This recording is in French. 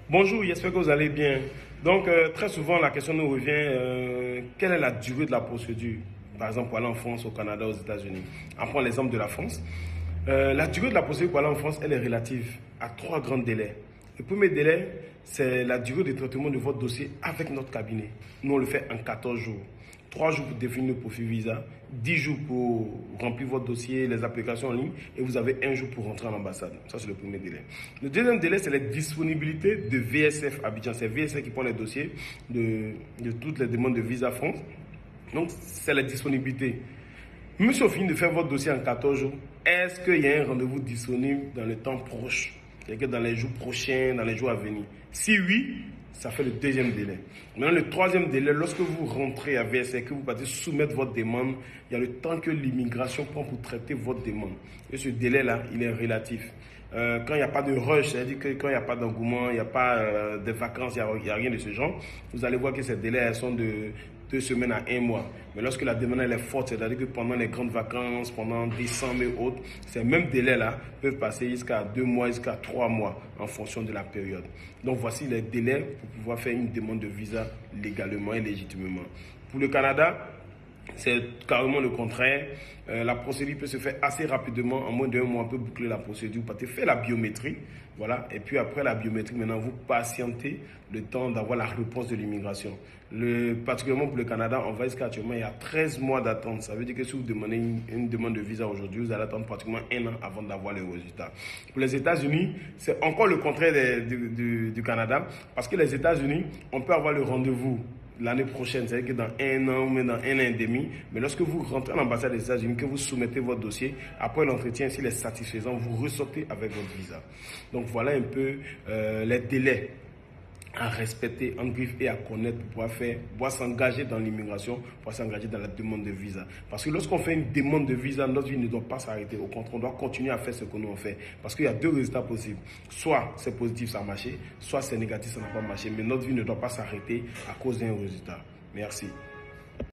Bonjour, j'espère que vous allez bien. Donc, très souvent, la question nous revient, quelle est la durée de la procédure? Par exemple, pour aller en France, au Canada, aux États-Unis. On prend l'exemple de la France. La durée de la procédure pour aller en France, elle est relative à trois grands délais. Le premier délai, c'est la durée de traitement de votre dossier avec notre cabinet. Nous, on le fait en 14 jours. 3 jours pour définir le profil visa, 10 jours pour remplir votre dossier, les applications en ligne, et vous avez un jour pour rentrer à l'ambassade. Ça, c'est le premier délai. Le deuxième délai, c'est la disponibilité de VSF Abidjan. C'est VSF qui prend les dossiers de toutes les demandes de visa France. Donc, c'est la disponibilité. Monsieur, fini de faire votre dossier en 14 jours, est-ce qu'il y a un rendez-vous disponible dans le temps proche? C'est-à-dire que dans les jours prochains, dans les jours à venir. Si oui, ça fait le deuxième délai. Maintenant, le troisième délai, lorsque vous rentrez à VSA, que vous partez soumettre votre demande, il y a le temps que l'immigration prend pour traiter votre demande. Et ce délai-là, il est relatif. Quand il n'y a pas de rush, c'est-à-dire que quand il n'y a pas d'engouement, il n'y a pas de vacances, il n'y a rien de ce genre, vous allez voir que ces délais elles sont de 2 semaines à 1 mois. Mais lorsque la demande elle est forte, c'est-à-dire que pendant les grandes vacances, pendant décembre et autres, ces mêmes délais-là peuvent passer jusqu'à 2 mois, jusqu'à 3 mois en fonction de la période. Donc voici les délais pour pouvoir faire une demande de visa légalement et légitimement. Pour le Canada, c'est carrément le contraire. La procédure peut se faire assez rapidement. En moins d'1 mois, on peut boucler la procédure. Vous pouvez faire la biométrie. Voilà. Et puis après la biométrie, maintenant, vous patientez le temps d'avoir la réponse de l'immigration. Particulièrement pour le Canada, on va jusqu'à actuellement, il y a 13 mois d'attente. Ça veut dire que si vous demandez une demande de visa aujourd'hui, vous allez attendre pratiquement 1 an avant d'avoir les résultats. Pour les États-Unis, c'est encore le contraire du Canada. Parce que les États-Unis, on peut avoir le rendez-vous l'année prochaine, c'est-à-dire que dans 1 an ou même dans 1 an et demi, mais lorsque vous rentrez à l'ambassade des États-Unis, que vous soumettez votre dossier, après l'entretien, s'il est satisfaisant, vous ressortez avec votre visa. Donc voilà un peu les délais à respecter en griffe et à connaître pour pouvoir s'engager dans l'immigration, pour s'engager dans la demande de visa. Parce que lorsqu'on fait une demande de visa, notre vie ne doit pas s'arrêter. Au contraire, on doit continuer à faire ce que nous on fait. Parce qu'il y a deux résultats possibles. Soit c'est positif, ça a marché, soit c'est négatif, ça n'a pas marché. Mais notre vie ne doit pas s'arrêter à cause d'un résultat. Merci.